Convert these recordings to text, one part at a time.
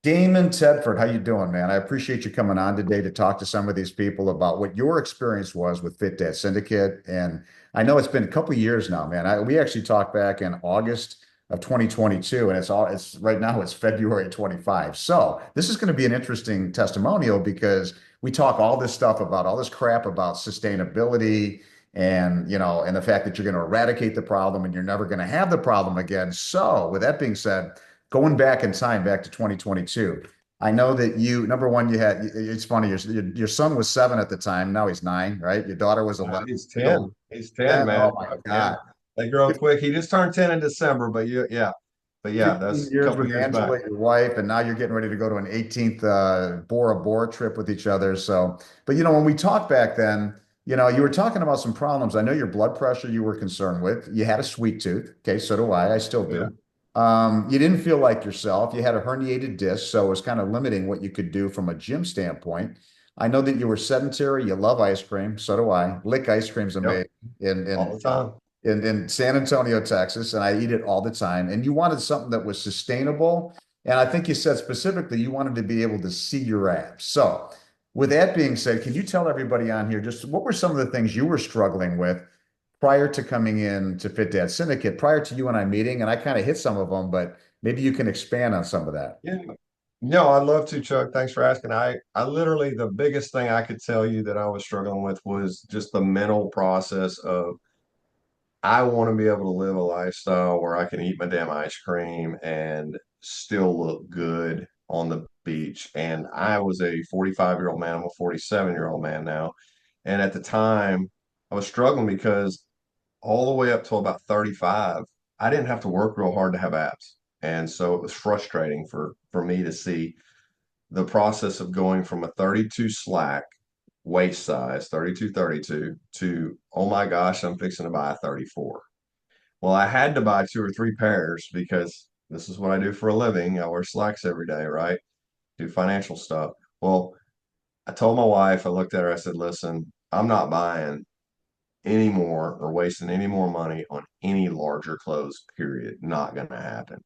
Damon Tedford, how you doing, man? I appreciate you coming on today to talk to some of these people about what your experience was with Fit Dad Syndicate. And I know it's been a couple of years now, man. We actually talked back in August of 2022, and it's right now it's February 25. So this is going to be an interesting testimonial because we talk all this stuff about all this crap about sustainability and and the fact that you're going to eradicate the problem and you're never going to have the problem again. So with that being said, going back in time, back to 2022, I know that number one, it's funny, your son was 7 at the time. Now he's 9, right? Your daughter was 11. He's You're the 10. He's 10, 10. Oh man. my Yeah. God. They grow up quick. He just turned 10 in December, but yeah. But yeah, 15 that's a years couple with years back. Angela, your wife, and now you're getting ready to go to an 18th Bora Bora trip with each other. So, but when we talked back then, you were talking about some problems. I know your blood pressure you were concerned with. You had a sweet tooth. Okay, so do I. I still Yeah. do. You didn't feel like yourself. You had a herniated disc, so it was kind of limiting what you could do from a gym standpoint. I know that you were sedentary. You love ice cream. So do I. Lick ice cream's Yep. amazing. In All in the time. in San Antonio, Texas, and I eat it all the time. And you wanted something that was sustainable. And I think you said specifically you wanted to be able to see your abs. So, with that being said, can you tell everybody on here just what were some of the things you were struggling with prior to coming in to Fit Dad Syndicate, prior to you and I meeting? And I kind of hit some of them, but maybe you can expand on some of that. Yeah. No, I'd love to, Chuck. Thanks for asking. I literally, the biggest thing I could tell you that I was struggling with was just the mental process of I want to be able to live a lifestyle where I can eat my damn ice cream and still look good on the beach. And I was a 45-year-old man. I'm a 47-year-old man now. And at the time, I was struggling because all the way up till about 35, I didn't have to work real hard to have abs. And so it was frustrating for me to see the process of going from a 32 slack waist size, 32, 32, to, oh my gosh, I'm fixing to buy a 34. Well, I had to buy two or three pairs because this is what I do for a living. I wear slacks every day, right? Do financial stuff. Well, I told my wife, I looked at her, I said, listen, I'm not buying any more or wasting any more money on any larger clothes, period. Not going to happen.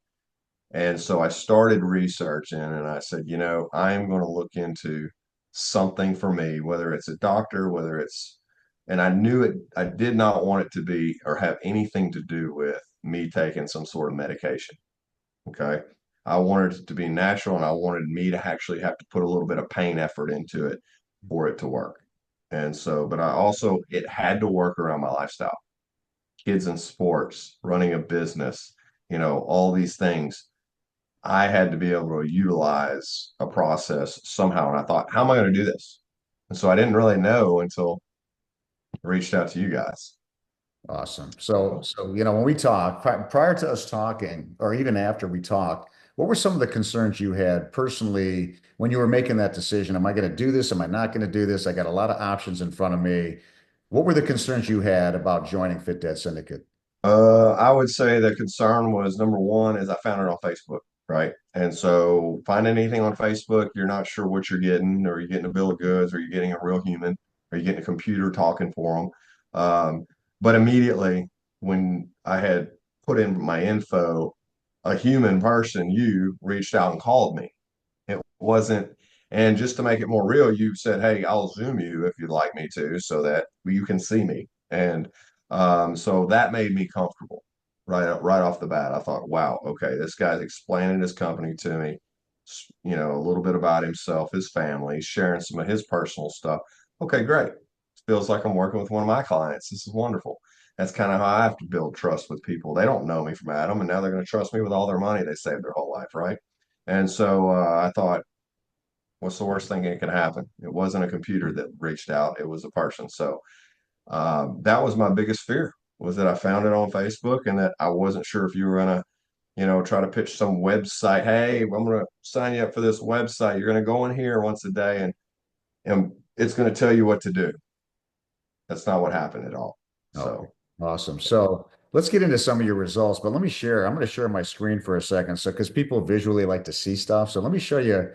And so I started researching and I said, I am going to look into something for me, whether it's a doctor, whether it's, and I knew it, I did not want it to be or have anything to do with me taking some sort of medication. Okay. I wanted it to be natural and I wanted me to actually have to put a little bit of pain effort into it for it to work. And so, but I also, it had to work around my lifestyle, kids in sports, running a business, all these things. I had to be able to utilize a process somehow. And I thought, how am I going to do this? And so I didn't really know until I reached out to you guys. Awesome. So when we talk, prior to us talking, or even after we talked, what were some of the concerns you had personally when you were making that decision? Am I going to do this? Am I not going to do this? I got a lot of options in front of me. What were the concerns you had about joining Fit Dad Syndicate? I would say the concern was number one is I found it on Facebook, right? And so find anything on Facebook, you're not sure what you're getting, or you're getting a bill of goods, or you're getting a real human, or you're getting a computer talking for them. But immediately when I had put in my info, a human person, you reached out and called me. It wasn't, and just to make it more real, you said, "Hey, I'll Zoom you if you'd like me to, so that you can see me." And so that made me comfortable right off the bat. I thought, "Wow, okay, this guy's explaining his company to me, a little bit about himself, his family, sharing some of his personal stuff. Okay, great. Feels like I'm working with one of my clients. This is wonderful." That's kind of how I have to build trust with people. They don't know me from Adam, and now they're going to trust me with all their money they saved their whole life, right? And so I thought, what's the worst thing that can happen? It wasn't a computer that reached out; it was a person. So that was my biggest fear, was that I found it on Facebook and that I wasn't sure if you were gonna, try to pitch some website. Hey, I'm gonna sign you up for this website. You're gonna go in here once a day and it's gonna tell you what to do. That's not what happened at all. Okay, So awesome. So let's get into some of your results, but let me share. I'm going to share my screen for a second. So, because people visually like to see stuff. So let me show you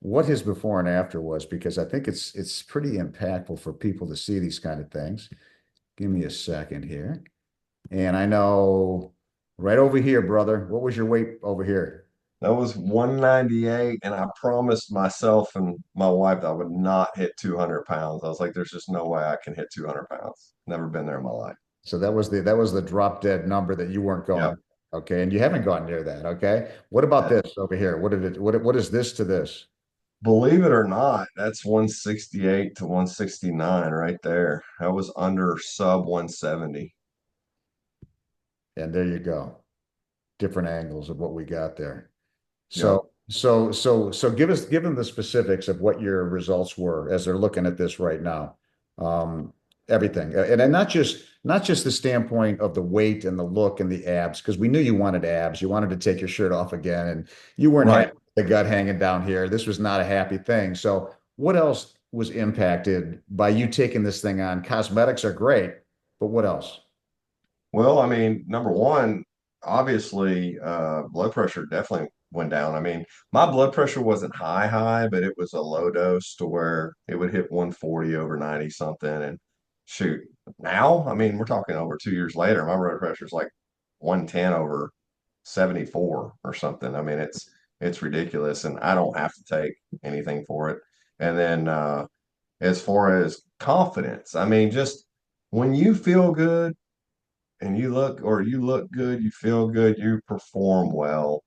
what his before and after was, because I think it's pretty impactful for people to see these kind of things. Give me a second here. And I know right over here, brother, what was your weight over here? That was 198, and I promised myself and my wife that I would not hit 200 pounds. I was like, there's just no way I can hit 200 pounds. Never been there in my life. So that was the drop dead number that you weren't Yep. going. Okay. And you haven't gone near that. Okay. What about this over here? What is this to this? Believe it or not, that's 168 to 169 right there. That was under sub 170. And there you go. Different angles of what we got there. Yep. So give them the specifics of what your results were as they're looking at this right now. Um, Everything. And not just the standpoint of the weight and the look and the abs, because we knew you wanted abs. You wanted to take your shirt off again, and you weren't happy Right. with the gut hanging down here. This was not a happy thing. So what else was impacted by you taking this thing on? Cosmetics are great, but what else? Well, I mean, number one, obviously, blood pressure definitely went down. I mean, my blood pressure wasn't high, but it was a low dose to where it would hit 140 over 90 something. And shoot, now, I mean, we're talking over 2 years later, my blood pressure is like 110 over 74 or something. I mean, it's ridiculous, and I don't have to take anything for it. And then as far as confidence, I mean, just when you feel good and you look good, you feel good, you perform well,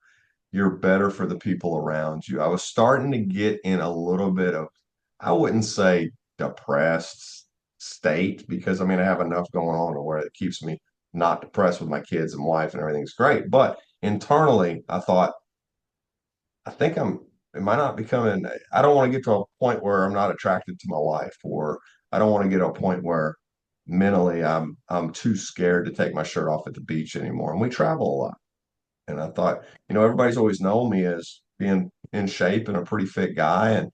you're better for the people around you. I was starting to get in a little bit of, I wouldn't say depressed state, because I mean, I have enough going on to where it keeps me not depressed with my kids and wife and everything's great. But internally, I thought, I think am I not becoming, I don't want to get to a point where I'm not attracted to my wife, or I don't want to get to a point where mentally I'm too scared to take my shirt off at the beach anymore. And we travel a lot. And I thought, everybody's always known me as being in shape and a pretty fit guy, and,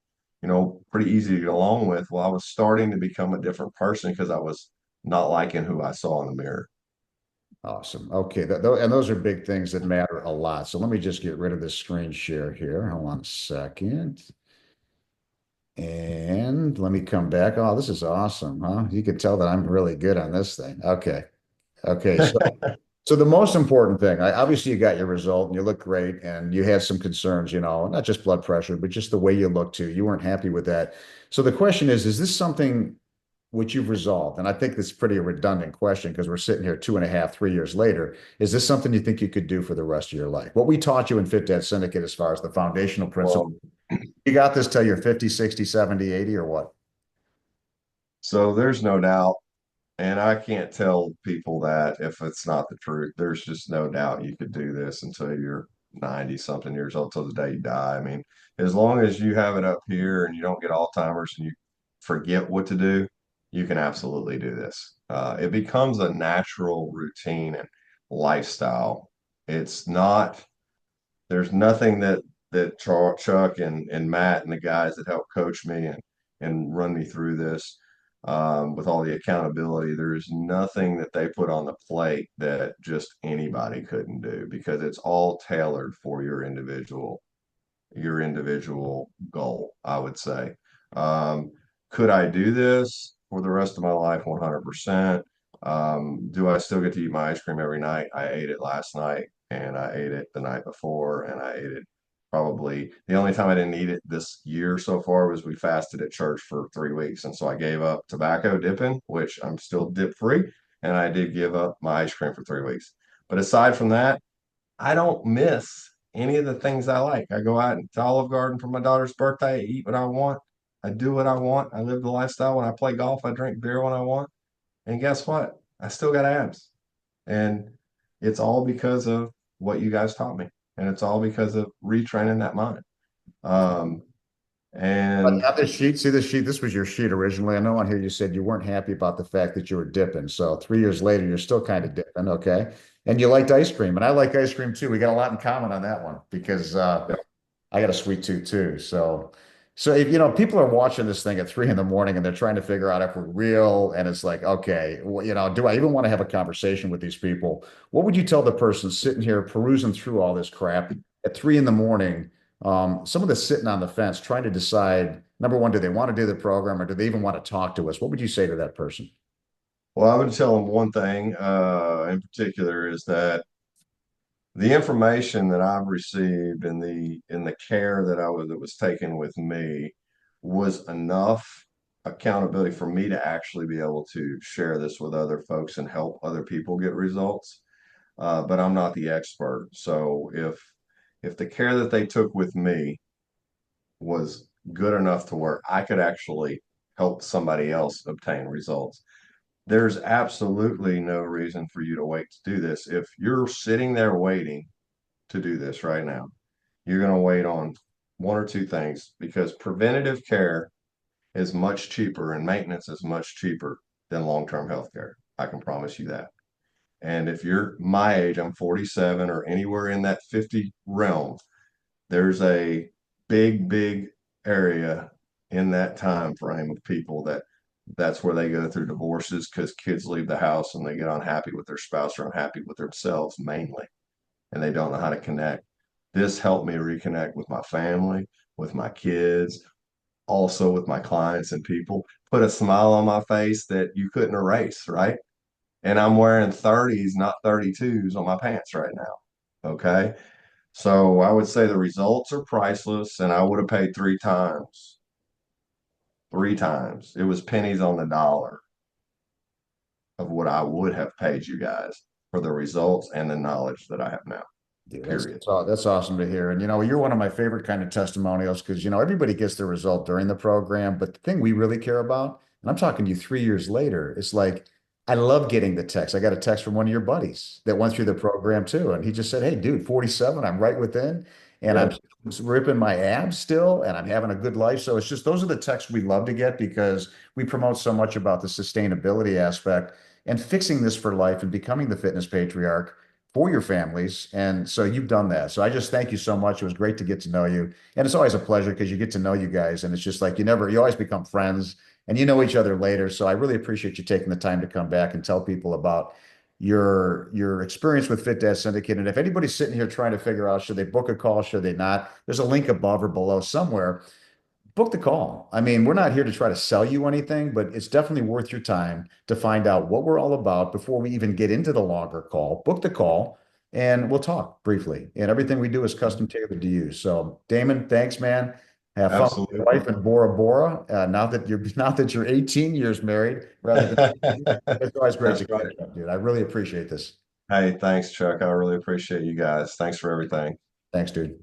pretty easy to get along with. Well, I was starting to become a different person because I was not liking who I saw in the mirror. Awesome. Okay. And those are big things that matter a lot. So let me just get rid of this screen share here. Hold on a second. And let me come back. Oh, this is awesome, huh? You can tell that I'm really good on this thing. Okay. Okay. So the most important thing, obviously you got your result and you look great and you had some concerns, not just blood pressure, but just the way you look too. You weren't happy with that. So the question is this something which you've resolved? And I think that's pretty a redundant question because we're sitting here 2.5, 3 years later. Is this something you think you could do for the rest of your life? What we taught you in Fit Dad Syndicate as far as the foundational principle, Well, you got this till you're 50, 60, 70, 80, or what? so there's no doubt. And I can't tell people that if it's not the truth. There's just no doubt you could do this until you're 90 something years old, till the day you die. I mean, as long as you have it up here and you don't get Alzheimer's and you forget what to do, you can absolutely do this. It becomes a natural routine and lifestyle. It's not, there's nothing that Chuck and Matt and the guys that help coach me and run me through this, with all the accountability. There's nothing that they put on the plate that just anybody couldn't do, because it's all tailored for your individual goal, I would say. Um, could I do this for the rest of my life? 100%. Do I still get to eat my ice cream every night? I ate it last night, and I ate it the night before, and I ate it probably the only time I didn't eat it this year so far was we fasted at church for 3 weeks. And so I gave up tobacco dipping, which I'm still dip free. And I did give up my ice cream for 3 weeks. But aside from that, I don't miss any of the things I like. I go out to Olive Garden for my daughter's birthday, I eat what I want, I do what I want, I live the lifestyle. When I play golf, I drink beer when I want. And guess what? I still got abs. And it's all because of what you guys taught me. And it's all because of retraining that mind. Um, But and on this sheet, see this sheet? This was your sheet originally. I know on here you said you weren't happy about the fact that you were dipping. So 3 years later, you're still kind of dipping, okay? And you liked ice cream, and I like ice cream too. We got a lot in common on that one because I got a sweet tooth too. So if people are watching this thing at 3 in the morning and they're trying to figure out if we're real, and it's like, okay, well, do I even want to have a conversation with these people? What would you tell the person sitting here perusing through all this crap at 3 in the morning? Some of the sitting on the fence, trying to decide, number one, do they want to do the program or do they even want to talk to us? What would you say to that person? well, I would tell them one thing in particular is that the information that I've received and the care that was taken with me was enough accountability for me to actually be able to share this with other folks and help other people get results. But I'm not the expert. So if the care that they took with me was good enough to where I could actually help somebody else obtain results, there's absolutely no reason for you to wait to do this. If you're sitting there waiting to do this right now, you're going to wait on one or two things because preventative care is much cheaper and maintenance is much cheaper than long-term health care. I can promise you that. And if you're my age, I'm 47 or anywhere in that 50 realm, there's a big area in that time frame of people that's where they go through divorces because kids leave the house and they get unhappy with their spouse or unhappy with themselves mainly, and they don't know how to connect. This helped me reconnect with my family, with my kids, also with my clients and people, put a smile on my face that you couldn't erase, right? And I'm wearing 30s, not 32s on my pants right now. Okay. So I would say the results are priceless, and I would have paid three times. Three times. It was pennies on the dollar of what I would have paid you guys for the results and the knowledge that I have now. Dude, Period. that's awesome to hear. And you're one of my favorite kind of testimonials because everybody gets their result during the program, but the thing we really care about, and I'm talking to you 3 years later, it's like I love getting the text. I got a text from one of your buddies that went through the program too, and he just said, "Hey, dude, 47, I'm right within, and I'm Good. ripping my abs still, and I'm having a good life." So it's just those are the texts we love to get because we promote so much about the sustainability aspect and fixing this for life and becoming the fitness patriarch for your families. And so you've done that. So I just thank you so much. It was great to get to know you. And it's always a pleasure because you get to know you guys. And it's just like you always become friends and you know each other later. So I really appreciate you taking the time to come back and tell people about your experience with Fit Dad Syndicate. And if anybody's sitting here trying to figure out should they book a call, should they not, there's a link above or below somewhere. Book the call. I mean, we're not here to try to sell you anything, but it's definitely worth your time to find out what we're all about before we even get into the longer call. Book the call and we'll talk briefly. And everything we do is custom tailored to you. So, Damon, thanks, man. Have fun with your Absolutely. wife in Bora Bora. Now that you're 18 years married rather than it's always great That's to right. catch up, dude. I really appreciate this. Hey, thanks, Chuck. I really appreciate you guys. Thanks for everything. Thanks, dude.